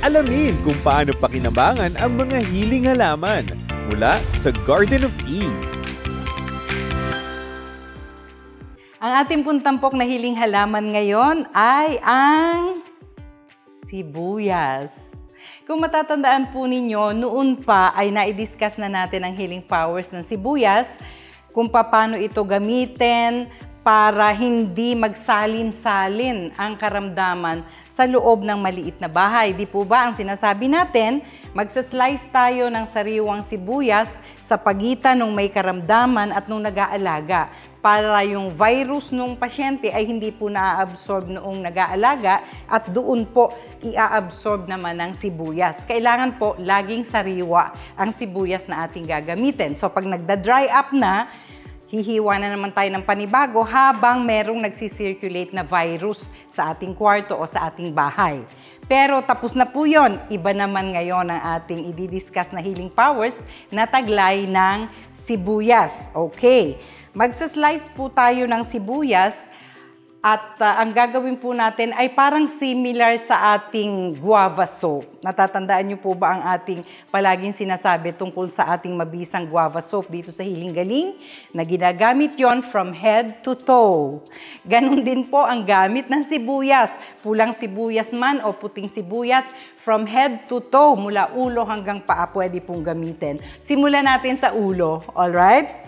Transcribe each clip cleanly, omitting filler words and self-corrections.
Alamin kung paano pakinabangan ang mga hiling halaman mula sa Garden of Eve. Ang ating puntampok na hiling halaman ngayon ay ang sibuyas. Kung matatandaan po ninyo, noon pa ay na-discuss na natin ang healing powers ng sibuyas, kung paano ito gamitin para hindi magsalin-salin ang karamdaman sa loob ng maliit na bahay. Di po ba ang sinasabi natin, magsaslice tayo ng sariwang sibuyas sa pagitan ng may karamdaman at nung nag-aalaga para yung virus ng pasyente ay hindi po na-absorb noong nag-aalaga at doon po i-absorb naman ng sibuyas. Kailangan po laging sariwa ang sibuyas na ating gagamitin. So pag nagda-dry up na, hihiwa na naman tayo ng panibago habang merong nagsisirculate na virus sa ating kwarto o sa ating bahay. Pero tapos na po yun. Iba naman ngayon ang ating i-discuss na healing powers na taglay ng sibuyas. Okay, magsaslice po tayo ng sibuyas at ang gagawin po natin ay parang similar sa ating guava soap. Natatandaan niyo po ba ang ating palaging sinasabi tungkol sa ating mabisang guava soap dito sa Hiling Galing? Na ginagamit yon from head to toe. Ganon din po ang gamit ng sibuyas. Pulang sibuyas man o puting sibuyas, from head to toe, mula ulo hanggang paa pwede pong gamitin. Simulan natin sa ulo, alright?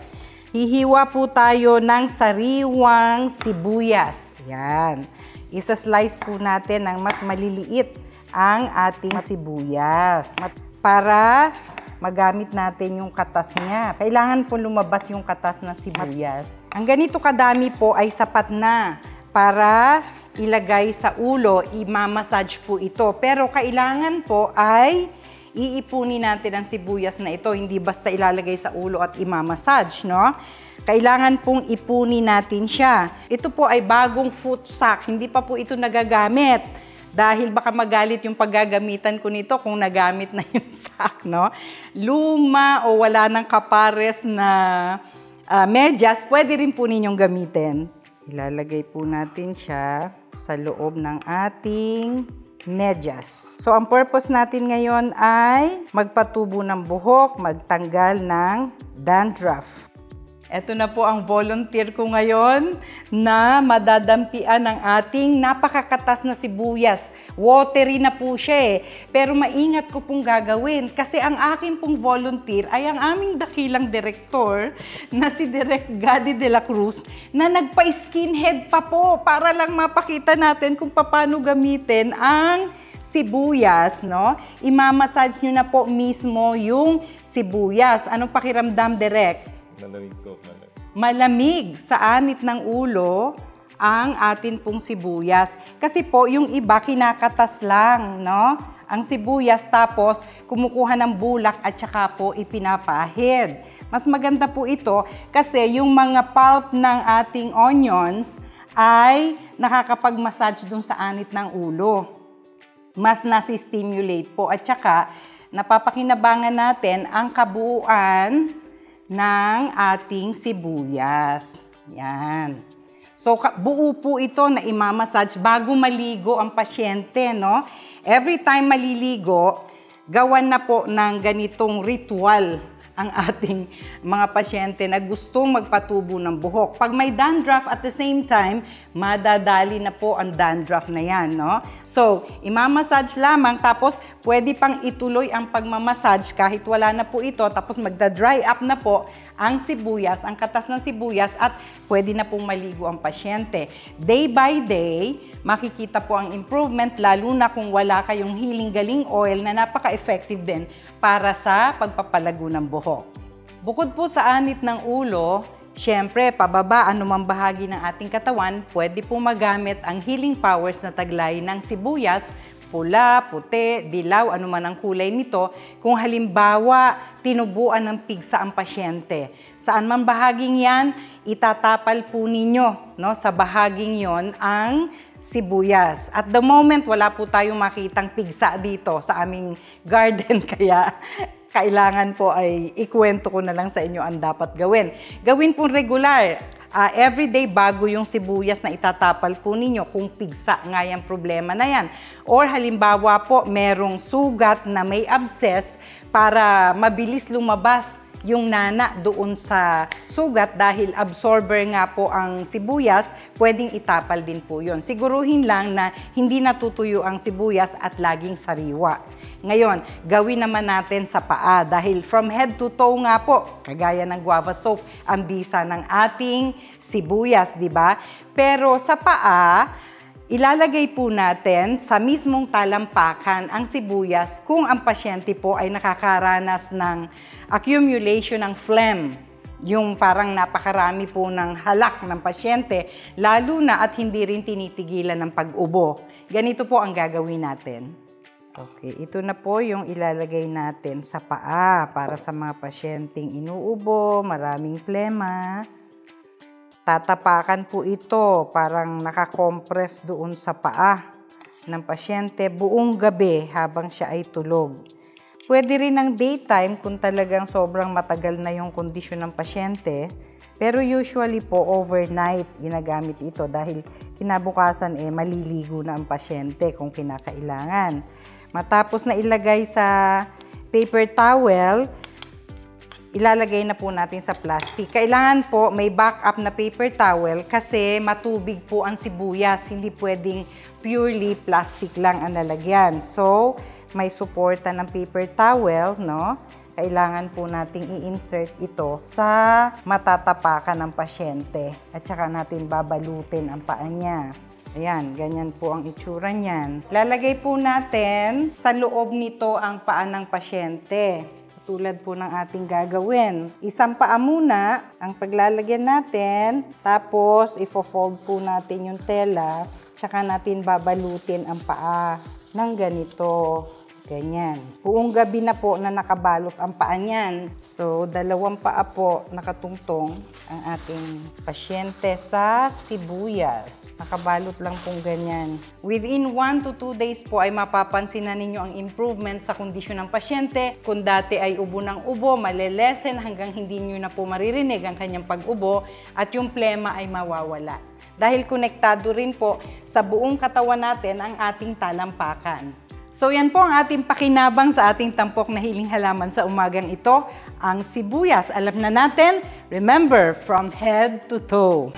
Hihiwa po tayo ng sariwang sibuyas. Yan. Isa-slice po natin ng mas maliliit ang ating sibuyas. Para magamit natin yung katas niya. Kailangan po lumabas yung katas ng sibuyas. Ang ganito kadami po ay sapat na para ilagay sa ulo, i-massage po ito. Pero kailangan po ay iipunin natin ang sibuyas na ito, hindi basta ilalagay sa ulo at imamassage, no? Kailangan pong ipunin natin siya. Ito po ay bagong foot sock, hindi pa po ito nagagamit. Dahil baka magalit yung paggagamitan ko nito kung nagamit na yung sock, no? Luma o wala ng kapares na medyas, pwede rin po ninyong gamitin. Ilalagay po natin siya sa loob ng ating medyas. So, ang purpose natin ngayon ay magpatubo ng buhok, magtanggal ng dandruff. Ito na po ang volunteer ko ngayon na madadampian ng ating napakakatas na sibuyas. Watery na po siya eh. Pero maingat ko pong gagawin kasi ang aking pong volunteer ay ang aming dakilang direktor na si Direk Gadi de la Cruz na nagpa-skinhead pa po para lang mapakita natin kung paano gamitin ang sibuyas, no? Imamassage nyo na po mismo yung sibuyas. Anong pakiramdam, Direk? Malamig po. Malamig sa anit ng ulo ang atin pong sibuyas. Kasi po, yung iba kinakatas lang, no? Ang sibuyas tapos kumukuha ng bulak at saka po ipinapahid. Mas maganda po ito kasi yung mga pulp ng ating onions ay nakakapag-massage dun sa anit ng ulo. Mas nasi-stimulate po at saka napapakinabangan natin ang kabuuan ng ating sibuyas. Yan. So, buo po ito na imamassage bago maligo ang pasyente, no? Every time maliligo, gawan na po ng ganitong ritual ang ating mga pasyente na gustong magpatubo ng buhok. Pag may dandruff at the same time, madadali na po ang dandruff na yan, no? So, imamassage lamang tapos pwede pang ituloy ang pagmamassage kahit wala na po ito tapos magda-dry up na po ang sibuyas, ang katas ng sibuyas at pwede na pong maligo ang pasyente. Day by day, makikita po ang improvement lalo na kung wala kayong Hiling Galing oil na napaka-effective din para sa pagpapalago ng buhok. Bukod po sa anit ng ulo, syempre, pababa anumang bahagi ng ating katawan, pwede po magamit ang healing powers na taglay ng sibuyas, pula, puti, dilaw, anuman ang kulay nito, kung halimbawa tinubuan ng pigsa ang pasyente. Saan man bahaging yan, itatapal po ninyo, no, sa bahaging yon ang sibuyas. At the moment, wala po tayong makitang pigsa dito sa aming garden, kaya kailangan po ay ikwento ko na lang sa inyo ang dapat gawin. Gawin po regular. everyday bago yung sibuyas na itatapal po ninyo kung pigsa nga yung problema na yan. Or halimbawa po, merong sugat na may abscess para mabilis lumabas yung nana doon sa sugat dahil absorber nga po ang sibuyas, pwedeng itapal din po yun. Siguruhin lang na hindi natutuyo ang sibuyas at laging sariwa. Ngayon, gawin naman natin sa paa dahil from head to toe nga po, kagaya ng guava soap, ang bisa ng ating sibuyas, di ba? Pero sa paa, ilalagay po natin sa mismong talampakan ang sibuyas kung ang pasyente po ay nakakaranas ng accumulation ng phlegm. Yung parang napakarami po ng halak ng pasyente, lalo na at hindi rin tinitigilan ng pag-ubo. Ganito po ang gagawin natin. Okay, ito na po yung ilalagay natin sa paa para sa mga pasyenteng inuubo, maraming plema. Tatapakan po ito, parang nakakompress doon sa paa ng pasyente buong gabi habang siya ay tulog. Pwede rin ng daytime kung talagang sobrang matagal na yung kondisyon ng pasyente. Pero usually po overnight ginagamit ito dahil kinabukasan maliligo na ang pasyente kung kinakailangan. Matapos na ilagay sa paper towel, ilalagay na po natin sa plastic. Kailangan po may backup na paper towel kasi matubig po ang sibuyas. Hindi pwedeng purely plastic lang ang lalagyan. So, may suporta ng paper towel, no? Kailangan po nating i-insert ito sa matatapakan ng pasyente. At saka natin babalutin ang paa niya. Ayan, ganyan po ang itsura niyan. Lalagay po natin sa loob nito ang paa ng pasyente. Tulad po ng ating gagawin. Isang paa muna ang paglalagyan natin, tapos ifo-fold po natin yung tela, tsaka natin babalutin ang paa ng ganito. Ganyan. Buong gabi na po na nakabalot ang paa niyan. So, 2 paa po nakatungtong ang ating pasyente sa sibuyas. Nakabalot lang pong ganyan. Within 1 to 2 days po ay mapapansin na ninyo ang improvement sa kondisyon ng pasyente. Kung dati ay ubo ng ubo, malelesen hanggang hindi nyo na po maririnig ang kanyang pag-ubo at yung plema ay mawawala. Dahil konektado rin po sa buong katawan natin ang ating talampakan. So yan po ang ating pakinabang sa ating tampok na hiling halaman sa umagang ito, ang sibuyas. Alam na natin, remember, from head to toe.